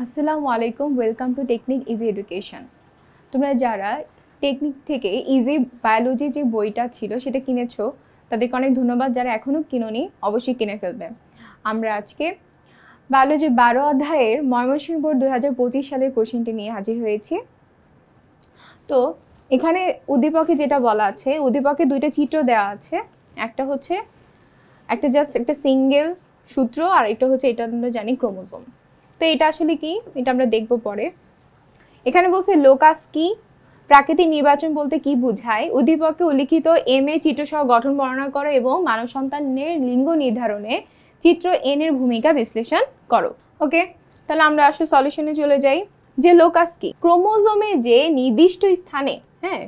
আসসালামু আলাইকুম, welcome to technique easy education. তোমরা যারা টেকনিক থেকে ইজি বায়োলজি যে বইটা ছিল সেটা কিনেছো তাদেরকে অনেক ধন্যবাদ। যারা এখনও কিনোনি অবশ্যই কিনে ফেলবে। আমরা আজকে বায়োলজি 12 অধ্যায়ের ময়মনসিংহ বোর্ড 2025 সালের কোশ্চেনটি নিয়ে হাজির হয়েছি। তো এখানে উদ্দীপকে যেটা বলা আছে, উদ্দীপকে দুইটা চিত্র দেওয়া আছে। একটা হচ্ছে একটা সিঙ্গেল সূত্র, আর এটা হচ্ছে এটা আমরা জানি ক্রোমোজোম। তো এটা আসলে কি, এটা আমরা দেখব পরে। এখানে বলছে লোকাস কি, প্রাকৃতিক নির্বাচন বলতে কি বোঝায়, উদ্দীপকে উল্লিখিত এম এ চিত্রসহ গঠন বর্ণনা করো এবং মানব সন্তানের লিঙ্গ নির্ধারণে চিত্র এন এর ভূমিকা বিশ্লেষণ করো। ওকে, তাহলে আমরা আসলে সলিউশনে চলে যাই। যে লোকাস কি, ক্রোমোজোমের যে নির্দিষ্ট স্থানে,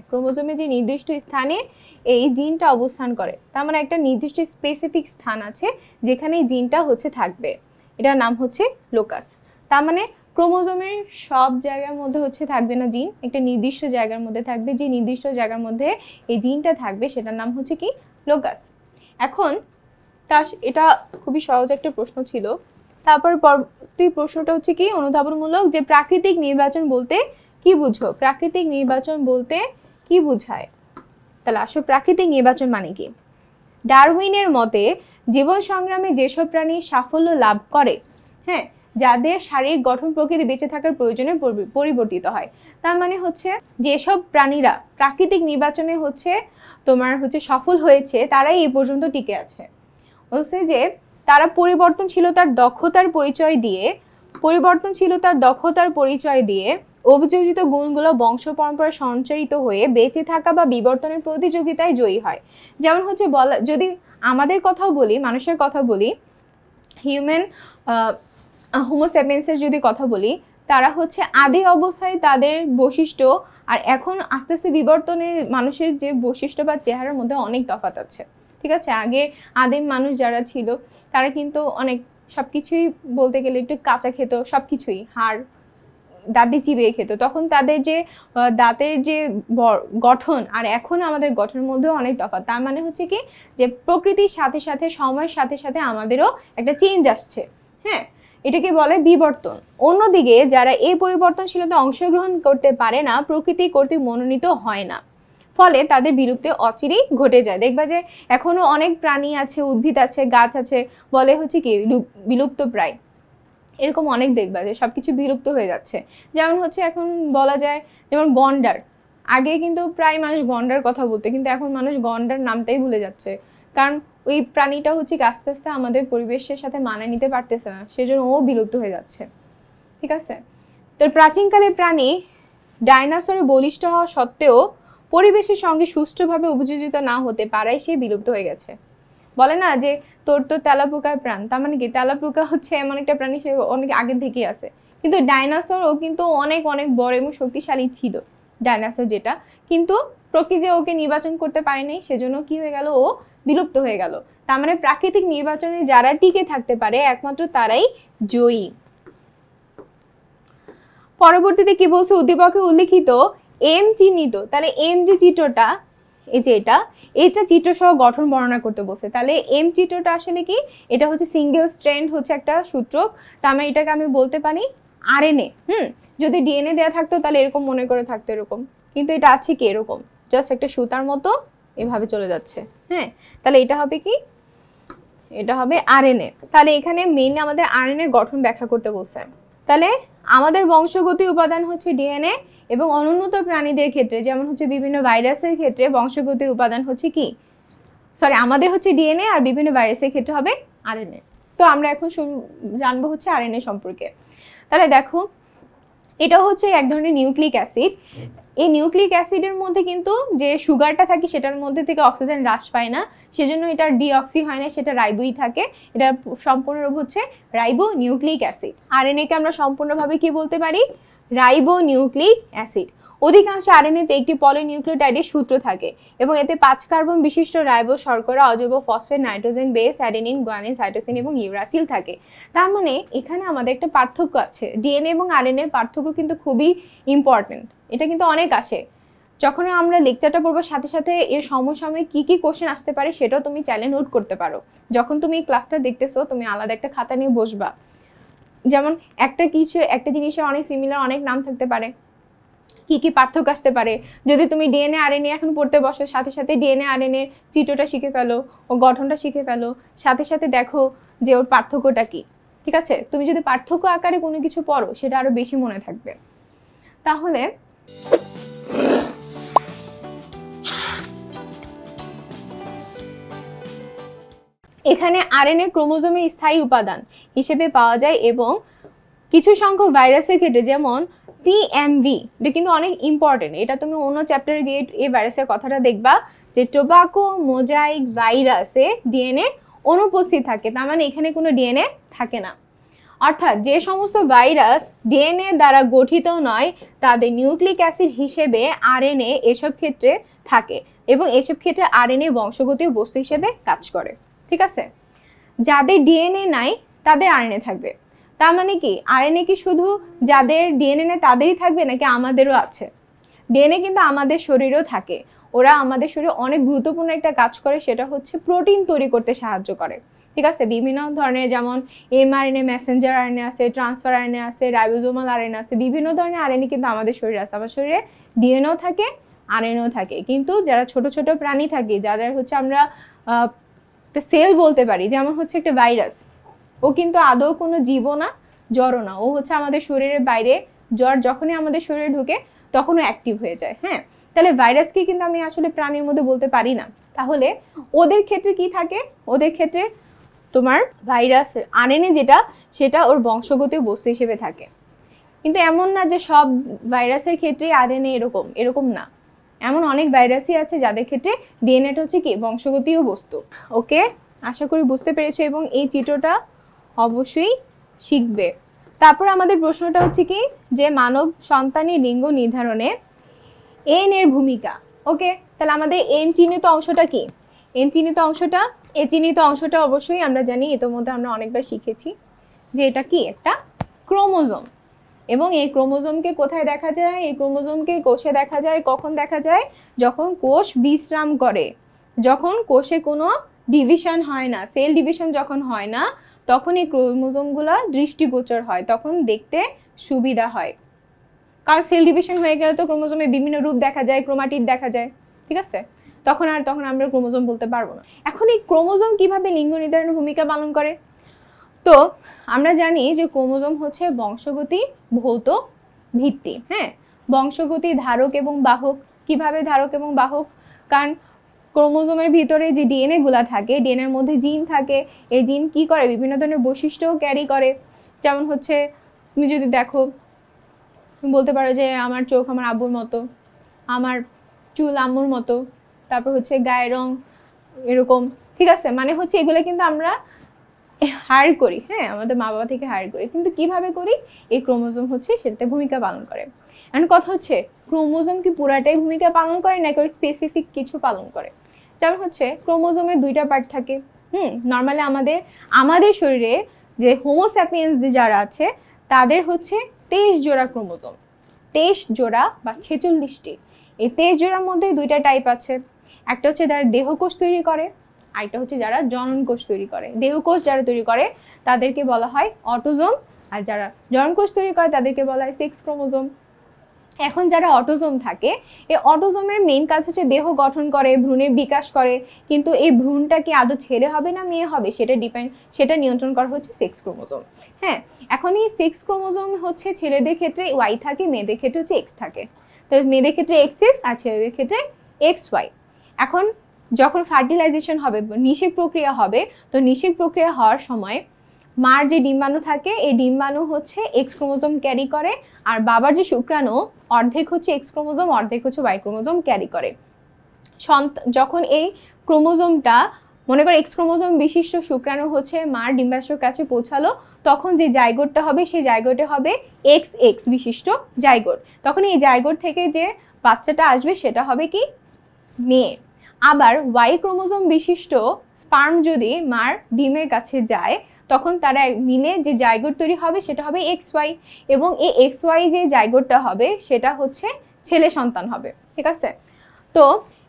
ক্রোমোজোমের যে নির্দিষ্ট স্থানে এই জিনটা অবস্থান করে, তার মানে একটা নির্দিষ্ট স্পেসিফিক স্থান আছে যেখানে এই জিনটা হচ্ছে থাকবে, এটার নাম হচ্ছে লোকাস। তার মানে ক্রোমোজোমের সব জায়গার মধ্যে হচ্ছে থাকবে না জিন, একটা নির্দিষ্ট জায়গার মধ্যে থাকবে। যে নির্দিষ্ট জায়গার মধ্যে এই জিনটা থাকবে সেটার নাম হচ্ছে কি, লোকাস। এখন এটা খুবই সহজ একটা প্রশ্ন ছিল। তারপর পরবর্তী প্রশ্নটা হচ্ছে কি অনুধাবনমূলক, যে প্রাকৃতিক নির্বাচন বলতে কি বুঝো, প্রাকৃতিক নির্বাচন বলতে কি বোঝায়। তাহলে আসো, প্রাকৃতিক নির্বাচন মানে কি। ডারউইনের মতে জীবন সংগ্রামে যেসব প্রাণী সাফল্য লাভ করে, যাদের শারীরিক গঠন প্রকৃতি বেঁচে থাকার প্রয়োজনে পরিবর্তিত হয়। তার মানে হচ্ছে যেসব প্রাণীরা প্রাকৃতিক নির্বাচনে তোমার সফল হয়েছে তারাই এই পর্যন্ত টিকে আছে। বলছে যে তারা পরিবর্তনশীলতার দক্ষতার পরিচয় দিয়ে অভিযোজিত গুণগুলো বংশ পরম্পরা সঞ্চারিত হয়ে বেঁচে থাকা বা বিবর্তনের প্রতিযোগিতায় জয়ী হয়। যেমন বলা, যদি আমাদের কথাও বলি, মানুষের কথা বলি, হোমোসেপিয়েন্সের যদি কথা বলি, তারা আদি অবস্থায় তাদের বৈশিষ্ট্য আর এখন আস্তে আস্তে বিবর্তনে মানুষের যে বৈশিষ্ট্য বা চেহারার মধ্যে অনেক তফাৎ আছে। ঠিক আছে, আগে আদিম মানুষ যারা ছিল তারা কিন্তু অনেক সবকিছুই বলতে গেলে একটু কাঁচা খেত, সবকিছুই হাড় দাঁত দিয়ে চিবিয়ে খেত। তখন তাদের যে দাঁতের যে গঠন আর এখন আমাদের গঠনের মধ্যেও অনেক তফাৎ। তার মানে হচ্ছে কি, যে প্রকৃতির সাথে সাথে সময়ের সাথে সাথে আমাদেরও একটা চেঞ্জ আসছে। এটাকে বলে বিবর্তন। অন্যদিকে যারা এই পরিবর্তনশীলতা অংশগ্রহণ করতে পারে না, প্রকৃতি কর্তৃক মনোনীত হয় না, ফলে তাদের বিলুপ্তি অচিরেই ঘটে যায়। দেখবা যে এখনো অনেক প্রাণী আছে, উদ্ভিদ আছে, গাছ আছে, বলে কি বিলুপ্ত প্রায়, এরকম অনেক দেখবা যে সবকিছু বিলুপ্ত হয়ে যাচ্ছে। যেমন এখন বলা যায়, যেমন গন্ডার, আগে কিন্তু প্রায় মানুষ গন্ডার কথা বলতো, কিন্তু এখন মানুষ গন্ডার নামটাই ভুলে যাচ্ছে, কারণ ওই প্রাণীটা আস্তে আস্তে আমাদের পরিবেশের সাথে মানিয়ে নিতে পারতেছে না, সেজন্য ও বিলুপ্ত হয়ে যাচ্ছে। ঠিক আছে, তো প্রাচীনকালের প্রাণী ডাইনোসরে বলিষ্ঠ হওয়া সত্ত্বেও পরিবেশের সঙ্গে সুষ্ঠুভাবে অভিযোজিত না হতে পারায় সে বিলুপ্ত হয়ে গেছে। বলে না যে তোর তো তেলাপোকার প্রাণ, তার মানে কি তেলাপোকা এমন একটা প্রাণী, সে অনেক আগে থেকেই আছে। কিন্তু ডাইনোসরও কিন্তু অনেক অনেক বড় এবং শক্তিশালী ছিল ডাইনোসর যেটা, কিন্তু প্রকৃতি ওকে নির্বাচন করতে পারেনি, সেজন্য কি হয়ে গেল, ও বিলুপ্ত হয়ে গেল। তার মানে প্রাকৃতিক নির্বাচনে যারা টিকে থাকতে পারে একমাত্র তারাই জয়ী। পরবর্তীতে কি বলছে, উদ্দীপকে উল্লিখিত এম চিহ্নিত, তাহলে এম যে চিত্রটা, এই যে এটা চিত্র সহ গঠন বর্ণনা করতে বলছে। তাহলে এম চিত্রটা আসলে কি, এটা সিঙ্গেল স্ট্র্যান্ড একটা সূত্রক। তার মানে এটাকে আমি বলতে পারি আরএনএ। যদি ডিএনএ দেওয়া থাকতো তাহলে এরকম মনে করে থাকতো এরকম, কিন্তু এটা আছে কি এরকম, জাস্ট একটা সুতার মতো এভাবে চলে যাচ্ছে। তাহলে এটা হবে কি, এটা হবে আরএনএ। তাহলে এখানে মেইনলি আমাদের আরএনএ গঠন ব্যাখ্যা করতে বলছে। তাহলে আমাদের বংশগতি উপাদান হচ্ছে ডিএনএ, এবং অনুন্নত প্রাণীদের ক্ষেত্রে যেমন বিভিন্ন ভাইরাসের ক্ষেত্রে বংশগতি উপাদান হচ্ছে কি, আমাদের ডিএনএ, আর বিভিন্ন ভাইরাসের ক্ষেত্রে হবে আরএনএ। তো আমরা এখন জানবো আরএনএ সম্পর্কে। তাহলে দেখো, এটা এক ধরনের নিউক্লিক অ্যাসিড। এই নিউক্লিক অ্যাসিডের মধ্যে কিন্তু যে সুগারটা থাকে সেটার মধ্যে থেকে অক্সিজেন হ্রাস পায় না, সেজন্য এটা ডিঅক্সি হয় না, সেটা রাইবোই থাকে। এটা সম্পূর্ণরূপ রাইবো নিউক্লিক অ্যাসিড। আরএনএ কে আমরা সম্পূর্ণভাবে কি বলতে পারি, রাইবো নিউক্লিক অ্যাসিড। অধিকাংশ আরএনএতে একটি পলিনিউক্লিওটাইডের সূত্র থাকে এবং এতে 5 কার্বন বিশিষ্ট রাইবো শর্করা, অজৈব phosphate, nitrogen base, adenine, guanine, cytosine এবং ইউরাসিল থাকে। তার মানে এখানে আমাদের একটা পার্থক্য আছে। ডিএনএ এবং আরএনএর পার্থক্য কিন্তু খুবই ইম্পর্টেন্ট, এটা কিন্তু অনেক আসে। যখন আমরা লেকচারটা পড়বার সাথে সাথে এর সমসাময়িক কি কি কোশ্চেন আসতে পারে সেটাও তুমি চাইলে নোট করতে পারো। যখন তুমি ক্লাসটা দেখতেছো তুমি আলাদা একটা খাতা নিয়ে বসবা, যেমন একটা জিনিসের অনেক সিমিলার অনেক নাম থাকতে পারে, কি কি পার্থক্য আসতে পারে। যদি তুমি ডিএনএ আরএনএ এখন পড়তে বসো, সাথে সাথে ডিএনএ আরএনএ চিত্রটা শিখে ফেলো, ও গঠনটা শিখে ফেলো, সাথে সাথে দেখো যে ওর পার্থক্যটা কি। ঠিক আছে, তুমি যদি পার্থক্য আকারে কোনো কিছু পড়ো সেটা আরো বেশি মনে থাকবে। তাহলে এখানে আরএনএ ক্রোমোজোমের স্থায়ী উপাদান হিসেবে পাওয়া যায় এবং কিছু সংখ্যক ভাইরাসের ক্ষেত্রে যেমন টিএমভি, এটা কিন্তু অনেক ইম্পর্টেন্ট, এটা তুমি অন্য চ্যাপ্টারে গিয়ে এই ভাইরাসের কথাটা দেখবা যে টোবাকো মোজাইক ভাইরাসে ডিএনএ অনুপস্থিত থাকে, তার মানে এখানে কোনো ডিএনএ থাকে না। অর্থাৎ যে সমস্ত ভাইরাস ডিএনএ দ্বারা গঠিত নয় তাদের নিউক্লিক অ্যাসিড হিসেবে আরএনএ এসব ক্ষেত্রে থাকে এবং এসব ক্ষেত্রে আরএনএ বংশগতীয় বস্তু হিসেবে কাজ করে। ঠিক আছে, যাদের ডিএনএ নাই তাদের আরএনএ থাকবে। তার মানে কি আরএনএ কি শুধু যাদের ডিএনএ নেই তাদেরই থাকবে নাকি আমাদেরও আছে? ডিএনএ কিন্তু আমাদের শরীরেও থাকে, ওরা আমাদের শরীরে অনেক গুরুত্বপূর্ণ একটা কাজ করে, সেটা হচ্ছে প্রোটিন তৈরি করতে সাহায্য করে। ঠিক আছে, বিভিন্ন ধরনের যেমন এমআরএনএ, মেসেঞ্জার আরএনএ আছে, ট্রান্সফার আরএনএ আছে, রাইবোজোমাল আরএনএ আছে, বিভিন্ন ধরনের আরএনএ কিন্তু আমাদের শরীরে আছে। আমার শরীরে ডিএনএও থাকে, আরএনএও থাকে। কিন্তু যারা ছোট ছোট প্রাণী থাকে, যাদের হচ্ছে আমরা একটা সেল বলতে পারি, যেমন হচ্ছে একটা ভাইরাস, ও কিন্তু আদৌ কোনো জীবও না, জ্বরও না, ও হচ্ছে আমাদের শরীরের বাইরে, জ্বর যখনই আমাদের শরীরে ঢুকে তখনও অ্যাক্টিভ হয়ে যায়। হ্যাঁ, তাহলে ভাইরাসকে কিন্তু আমি আসলে প্রাণীর মধ্যে বলতে পারি না। তাহলে ওদের ক্ষেত্রে কি থাকে? ওদের ক্ষেত্রে তোমার ভাইরাস আরএনএ যেটা, সেটা ওর বংশগতীয় বস্তু হিসেবে থাকে। কিন্তু এমন না যে সব ভাইরাসের ক্ষেত্রে আরএনএ এরকম না, এমন অনেক ভাইরাসই আছে যাদের ক্ষেত্রে ডিএনএটা হচ্ছে কি বংশগতীয় বস্তু। ওকে, আশা করি বুঝতে পেরেছো এবং এই চিত্রটা অবশ্যই শিখবে। তারপর আমাদের প্রশ্নটা হচ্ছে কি যে মানব সন্তানী লিঙ্গ নির্ধারণে এন এর ভূমিকা। ওকে, তাহলে আমাদের এন চিহ্নিত অংশটা কি? এন চিহ্নিত অংশটা, এ চিহ্নিত অংশটা অবশ্যই আমরা জানি, ইতোমধ্যে আমরা অনেকবার শিখেছি যে এটা কি একটা ক্রোমোজোম। এবং এই ক্রোমোজোমকে কোথায় দেখা যায়? এই ক্রোমোজোমকে কোষে দেখা যায়। কখন দেখা যায়? যখন কোষ বিশ্রাম করে, যখন কোষে কোনো ডিভিশন হয় না, সেল ডিভিশন যখন হয় না, তখন এই ক্রোমোজোমগুলো দৃষ্টিগোচর হয়, তখন দেখতে সুবিধা হয়। কারণ সেল ডিভিশন হয়ে গেলে তো ক্রোমোজোমে বিভিন্ন রূপ দেখা যায়, ক্রোমাটিড দেখা যায়। ঠিক আছে, তখন আমরা ক্রোমোজোম বলতে পারবো না। এখন এই ক্রোমোজোম কিভাবে লিঙ্গ নির্ধারণের ভূমিকা পালন করে? তো আমরা জানি যে ক্রোমোজোম হচ্ছে বংশগতি ভৌত ভিত্তি। হ্যাঁ, বংশগতি ধারক এবং বাহক। কিভাবে ধারক এবং বাহক? কারণ ক্রোমোজোমের ভিতরে যে ডিএনএ গুলা থাকে, ডিএনএর মধ্যে জিন থাকে, এই জিন কি করে? বিভিন্ন ধরনের বৈশিষ্ট্য ক্যারি করে। যেমন হচ্ছে তুমি যদি দেখো, তুমি বলতে পারো যে আমার চোখ আমার আব্বুর মতো, আমার চুল আম্মুর মতো, তারপর হচ্ছে গায়ের রং এরকম। ঠিক আছে, মানে হচ্ছে এগুলো কিন্তু আমরা হায়ার করি, হ্যাঁ, আমাদের মা বাবা থেকে হায়ার করি। কিন্তু কিভাবে করি? এই ক্রোমোজোম হচ্ছে সেটাতে ভূমিকা পালন করে। এখন কথা হচ্ছে ক্রোমোজোম কি পুরাটাই ভূমিকা পালন করে নাকি স্পেসিফিক কিছু পালন করে? যেমন হচ্ছে ক্রোমোজোমের দুইটা পার্ট থাকে। নর্মালি আমাদের শরীরে যে হোমোস্যাপিয়েন্স যারা আছে তাদের হচ্ছে 23 জোড়া ক্রোমোজোম, 23 জোড়া বা 46টি। এই 23 জোড়ার মধ্যে দুইটা টাইপ আছে। একটা হচ্ছে যারা দেহকোষ তৈরি করে, আরেকটা হচ্ছে যারা জননকোষ তৈরি করে। দেহকোষ যারা তৈরি করে তাদেরকে বলা হয় অটোজোম, আর যারা জননকোষ তৈরি করে তাদেরকে বলা হয় সেক্স ক্রোমোজোম। এখন যারা অটোজোম থাকে, এই অটোজোমের মেইন কাজ হচ্ছে দেহ গঠন করে, ভ্রূণের বিকাশ করে, কিন্তু এই ভ্রূণটা কি আদৌ ছেলে হবে না মেয়ে হবে সেটা নিয়ন্ত্রণ করা হচ্ছে সেক্স ক্রোমোজোম। হ্যাঁ, এখন এই সেক্স ক্রোমোজোম হচ্ছে ছেলেদের ক্ষেত্রে ওয়াই থাকে, মেয়েদের ক্ষেত্রে হচ্ছে এক্স থাকে। তো মেয়েদের ক্ষেত্রে এক্স আর ছেলেদের ক্ষেত্রে এক্স ওয়াই। এখন যখন ফার্টিলাইজেশন হবে, নিষেক প্রক্রিয়া হবে, তো নিষেক প্রক্রিয়া হওয়ার সময় মার যে ডিম্বাণু থাকে, এই ডিম্বাণু হচ্ছে এক্স ক্রোমোজোম ক্যারি করে, আর বাবার যে শুক্রাণু অর্ধেক হচ্ছে এক্স ক্রোমোজোম, অর্ধেক হচ্ছে ওয়াই ক্রোমোজোম ক্যারি করে। যখন এই ক্রোমোজোমটা, মনে করো এক্স ক্রোমোজোম বিশিষ্ট শুক্রাণু হচ্ছে মার ডিম্বাশয়ের কাছে পৌঁছালো, তখন যে জাইগোটটা হবে সেই জাইগোটে হবে এক্স এক্স বিশিষ্ট জাইগোট। তখন এই জাইগোট থেকে যে বাচ্চাটা আসবে সেটা হবে কি? মেয়ে। আবার ওয়াই ক্রোমোজোম বিশিষ্ট স্পার্ম যদি মার ডিমের কাছে যায়, তখন তারা মিলে যে জাইগোট তৈরি হবে সেটা হবে এক্স ওয়াই, এবং এই এক্স ওয়াই যে জাইগোটটা হবে সেটা হচ্ছে ছেলে সন্তান হবে। ঠিক আছে, তো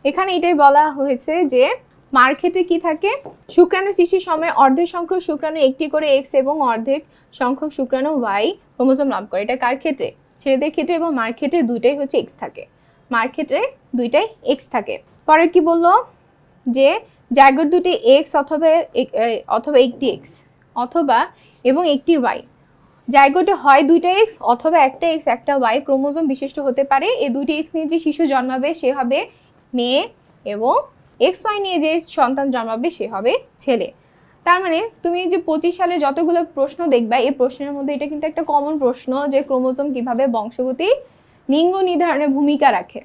এখানে এটাই বলা হয়েছে যে মার ক্ষেত্রে কি থাকে, শুক্রাণু সৃষ্টির সময় অর্ধেক সংখ্যক শুক্রাণু একটি করে এক্স এবং অর্ধেক সংখ্যক শুক্রাণু ওয়াই ক্রোমোজোম লাভ করে। এটা কার ক্ষেত্রে? ছেলেদের ক্ষেত্রে। এবং মার ক্ষেত্রে দুইটাই হচ্ছে এক্স থাকে, মার ক্ষেত্রে দুইটাই এক্স থাকে। পরে কি বললো যে জাইগোট দুটি এক্স অথবা একটি এক্স অথবা এবং একটি ওয়াই, জাইগোটে হয় দুইটা এক্স অথবা একটা এক্স একটা ওয়াই ক্রোমোজোম বিশিষ্ট হতে পারে। এই দুইটি এক্স নিয়ে যে শিশু জন্মাবে সে হবে মেয়ে এবং এক্স ওয়াই নিয়ে যে সন্তান জন্মাবে সে হবে ছেলে। তার মানে তুমি যে 25 সালে যতগুলো প্রশ্ন দেখবা এই প্রশ্নের মধ্যে এটা কিন্তু একটা কমন প্রশ্ন যে ক্রোমোজোম কিভাবে বংশগতি লিঙ্গ নির্ধারণে ভূমিকা রাখে।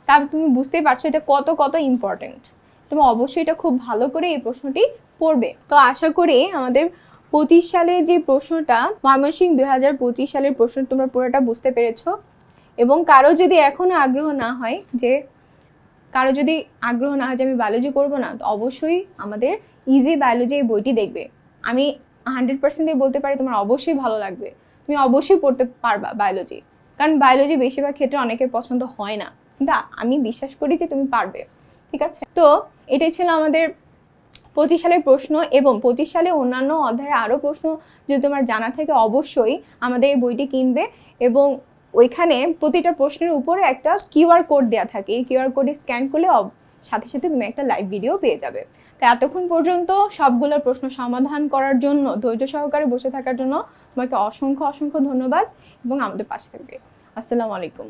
তারপর তুমি বুঝতেই পারছো এটা কত কত ইম্পর্টেন্ট। তুমি অবশ্যই এটা খুব ভালো করে এই প্রশ্নটি পড়বে। তো আশা করি আমাদের 25 সালের যে প্রশ্নটা ময়মনসিংহ 2025 সালের প্রশ্ন তোমরা পুরোটা বুঝতে পেরেছো। এবং কারো যদি এখনো আগ্রহ না হয় যে আমি বায়োলজি পড়বো না, তো অবশ্যই আমাদের ইজি বায়োলজি এই বইটি দেখবে। আমি 100% বলতে পারি তোমার অবশ্যই ভালো লাগবে, তুমি অবশ্যই পড়তে পারবা বায়োলজি। কারণ বায়োলজি বেশিরভাগ ক্ষেত্রে অনেকের পছন্দ হয় না, কিন্তু আমি বিশ্বাস করি যে তুমি পারবে। ঠিক আছে, তো এটাই ছিল আমাদের 25 সালের প্রশ্ন। এবং 25 সালে অন্যান্য অধ্যায়ে আরও প্রশ্ন যদি তোমার জানা থাকে অবশ্যই আমাদের এই বইটি কিনবে। এবং ওইখানে প্রতিটা প্রশ্নের উপরে একটা কিউআর কোড দেওয়া থাকে, এই কিউআর কোডে স্ক্যান করলে সাথে সাথে তুমি একটা লাইভ ভিডিও পেয়ে যাবে। তাই এতক্ষণ পর্যন্ত সবগুলোর প্রশ্ন সমাধান করার জন্য ধৈর্য সহকারে বসে থাকার জন্য তোমাকে অসংখ্য অসংখ্য ধন্যবাদ এবং আমাদের পাশে থাকবে। আসসালামু আলাইকুম।